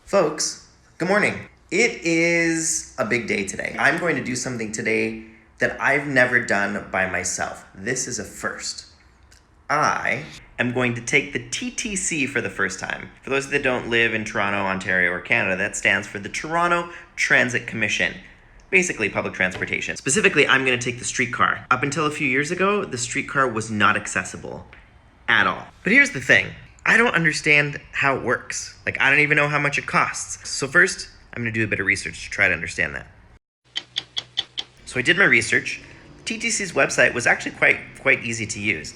Folks, good morning. It is a big day today. I'm going to do something today that I've never done by myself. This is a first. I am going to take the TTC for the first time. For those that don't live in Toronto, Ontario, or Canada, that stands for the Toronto Transit Commission. Basically, public transportation. Specifically, I'm going to take the streetcar. Up until a few years ago, the streetcar was not accessible at all. But here's the thing. I don't understand how it works. Like, I don't even know how much it costs. So first, I'm going to do a bit of research to try to understand that. So I did my research. TTC's website was actually quite easy to use.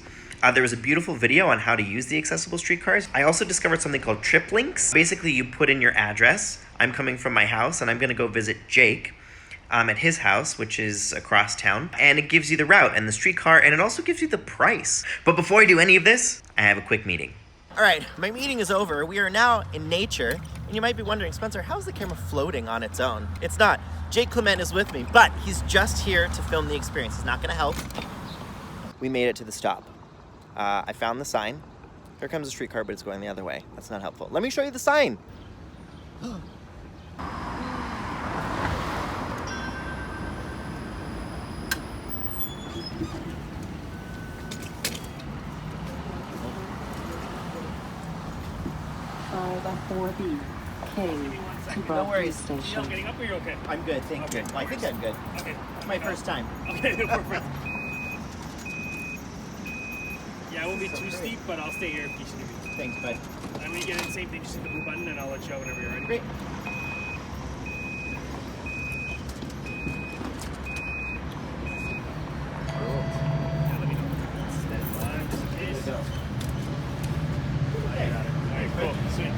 There was a beautiful video on how to use the accessible streetcars. I also discovered something called trip links. Basically, you put in your address. I'm coming from my house, and I'm going to go visit Jake at his house, which is across town. And it gives you the route and the streetcar, and it also gives you the price. But before I do any of this, I have a quick meeting. All right, my meeting is over. We are now in nature. And you might be wondering, Spencer, how's the camera floating on its own? It's not. Jake.Clement is with me, but he's just here to film the experience. He's not gonna help. We made it to the stop. I found the sign. Here comes a streetcar, but it's going the other way. That's not helpful. Let me show you the sign. B K to Broadway Station. I'm getting up or you're okay? I'm good, thank you. I think I'm good. Okay. It's my first time. Okay, perfect. Yeah, it won't be too steep, but I'll stay here if you should. Thanks, bud. And when you get in, same thing, just hit the blue button and I'll let you know whenever you're ready. Great. Yeah, let me know. Stand by, just in case. I got it. All right, cool. Sweet.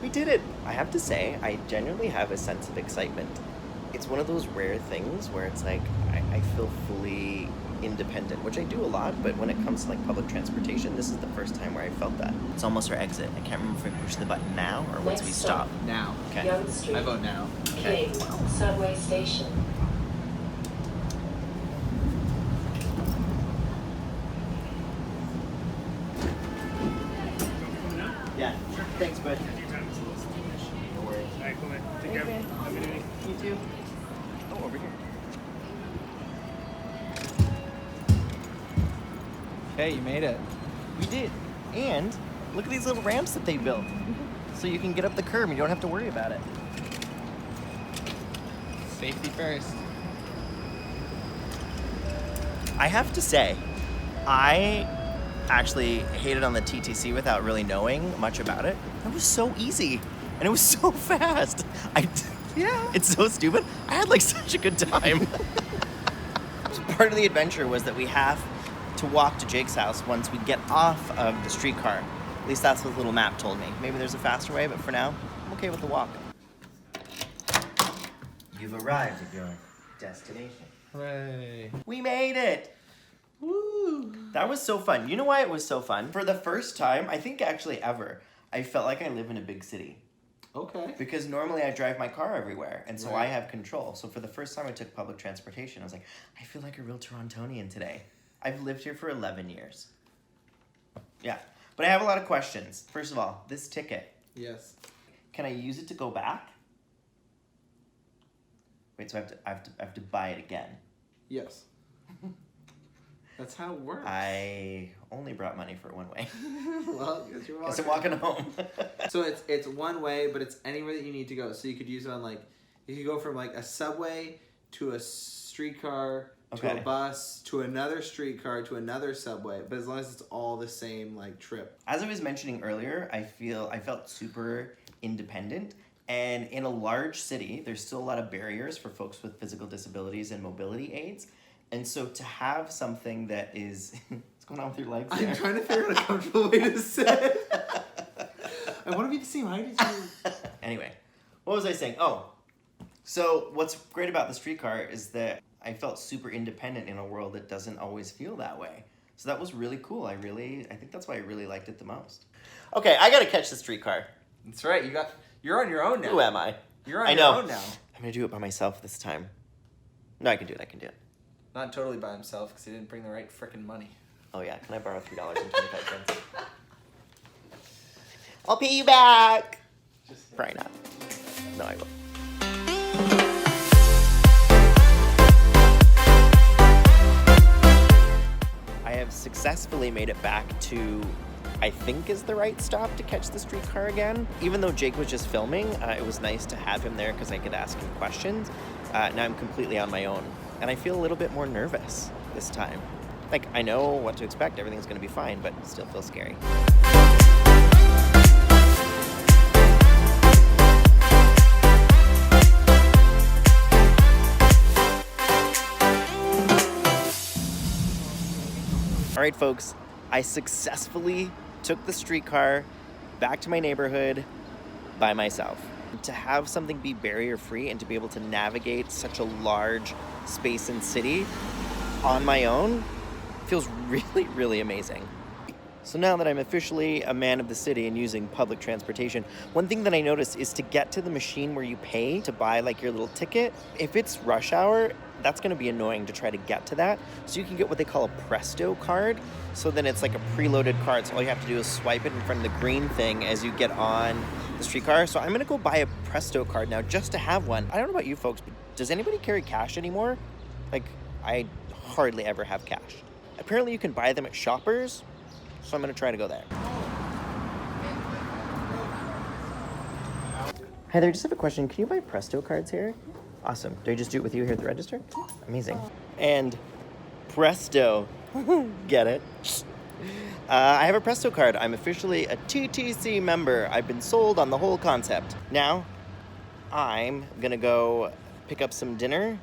We did it! I have to say, I genuinely have a sense of excitement. It's one of those rare things where it's like, I feel fully independent, which I do a lot, but when it comes to like public transportation, this is the first time where I felt that. It's almost our exit. I can't remember if we push the button now or once we stop. Now. Okay. Young Street, I vote now. King, Subway Station. Yeah. Thanks, bud. No worries. All right, cool, man. Take care. Have a good evening. You too. Oh, over here. Okay, you made it. We did. And look at these little ramps that they built. So you can get up the curb and you don't have to worry about it. Safety first. I have to say, I actually hated on the TTC without really knowing much about it. It was so easy and it was so fast. Yeah. It's so stupid. I had like such a good time. Part of the adventure was that we have to walk to Jake's house once we get off of the streetcar. At least that's what the little map told me. Maybe there's a faster way, but for now, I'm okay with the walk. You've arrived at your destination. Hooray. We made it! Woo! That was so fun. You know why it was so fun? For the first time, I think actually ever, I felt like I live in a big city. Okay. Because normally I drive my car everywhere, and so Right. I have control. So for the first time I took public transportation, I was like, I feel like a real Torontonian today. I've lived here for 11 years. Yeah, but I have a lot of questions. First of all, this ticket, Yes. can I use it to go back? Wait, so I have to buy it again. Yes. That's how it works. I only brought money for one way. Well, guess you're Guess walking. I'm walking home. So it's one way, but it's anywhere that you need to go. So you could use it on like, you could go from like a subway to a streetcar to Okay. a bus to another streetcar to another subway. But as long as it's all the same like trip. As I was mentioning earlier, I felt super independent. And in a large city, there's still a lot of barriers for folks with physical disabilities and mobility aids. And so to have something that is... What's going on with your legs there? I'm trying to figure out a comfortable way to say it. I want to be the same height as you. Anyway, what was I saying? Oh, so what's great about the streetcar is that I felt super independent in a world that doesn't always feel that way. So that was really cool. I think that's why I really liked it the most. Okay, I gotta catch the streetcar. That's right. You're on your own now. Who am I? You're on I your know. own now. I'm gonna do it by myself this time. No, I can do it. Not totally by himself because he didn't bring the right frickin' money. Oh yeah, can I borrow $3.25? I'll pay you back. Probably not. No, I will. I have successfully made it back to, I think is the right stop to catch the streetcar again. Even though Jake was just filming, it was nice to have him there because I could ask him questions. Now I'm completely on my own, and I feel a little bit more nervous this time. Like, I know what to expect, everything's gonna be fine, but still feels scary. All right, folks, I successfully took the streetcar back to my neighborhood by myself. To have something be barrier-free and to be able to navigate such a large space and city on my own feels really, really amazing. So now that I'm officially a man of the city and using public transportation, one thing that I noticed is to get to the machine where you pay to buy like your little ticket, if it's rush hour, that's gonna be annoying to try to get to that. So you can get what they call a Presto card. So then it's like a preloaded card. So all you have to do is swipe it in front of the green thing as you get on the streetcar. So I'm gonna go buy a Presto card now just to have one. I don't know about you folks, but does anybody carry cash anymore? Like, I hardly ever have cash. Apparently you can buy them at Shoppers, so I'm gonna try to go there. Hi there, just have a question. Can you buy Presto cards here? Awesome. Do I just do it with you here at the register? Amazing. And Presto. Get it? I have a Presto card. I'm officially a TTC member. I've been sold on the whole concept. Now, I'm gonna go pick up some dinner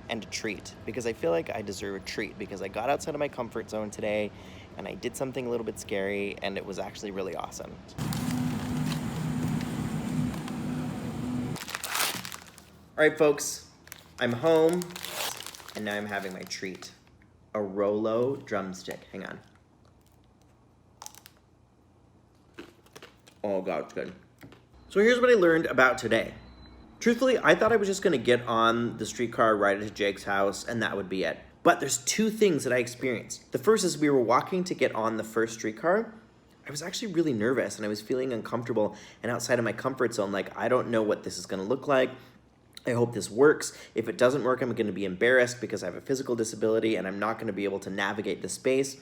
and a treat because I feel like I deserve a treat because I got outside of my comfort zone today and I did something a little bit scary and it was actually really awesome. All right, folks, I'm home and now I'm having my treat. A Rolo drumstick. Hang on. Oh God, it's good. So here's what I learned about today. Truthfully, I thought I was just gonna get on the streetcar, ride it to Jake's house, and that would be it. But there's two things that I experienced. The first is we were walking to get on the first streetcar. I was actually really nervous and I was feeling uncomfortable and outside of my comfort zone. Like, I don't know what this is gonna look like. I hope this works. If it doesn't work, I'm gonna be embarrassed because I have a physical disability and I'm not gonna be able to navigate the space.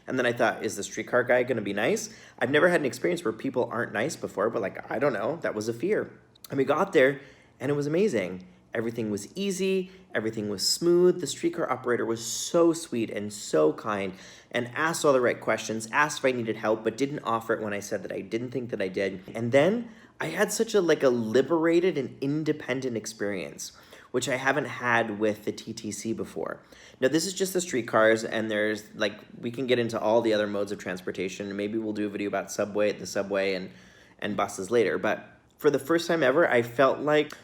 And then I thought, is the streetcar guy gonna be nice? I've never had an experience where people aren't nice before, but like, I don't know, that was a fear. And we got there and it was amazing. Everything was easy, everything was smooth. The streetcar operator was so sweet and so kind and asked all the right questions, asked if I needed help, but didn't offer it when I said that I didn't think that I did. And then I had such a liberated and independent experience, which I haven't had with the TTC before. Now, this is just the streetcars, and there's we can get into all the other modes of transportation. Maybe we'll do a video about the subway and buses later. But for the first time ever, I felt like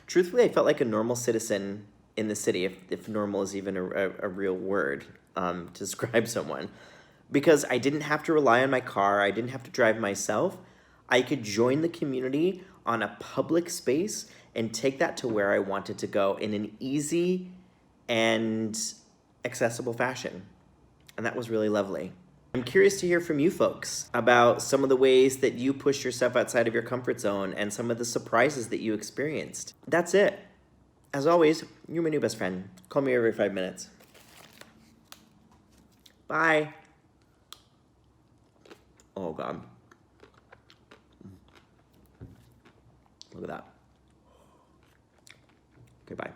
a normal citizen in the city, if normal is even a real word to describe someone. Because I didn't have to rely on my car, I didn't have to drive myself. I could join the community on a public space and take that to where I wanted to go in an easy and accessible fashion. And that was really lovely. I'm curious to hear from you folks about some of the ways that you push yourself outside of your comfort zone and some of the surprises that you experienced. That's it. As always, you're my new best friend. Call me every 5 minutes. Bye. Oh God. Look at that. Okay, bye.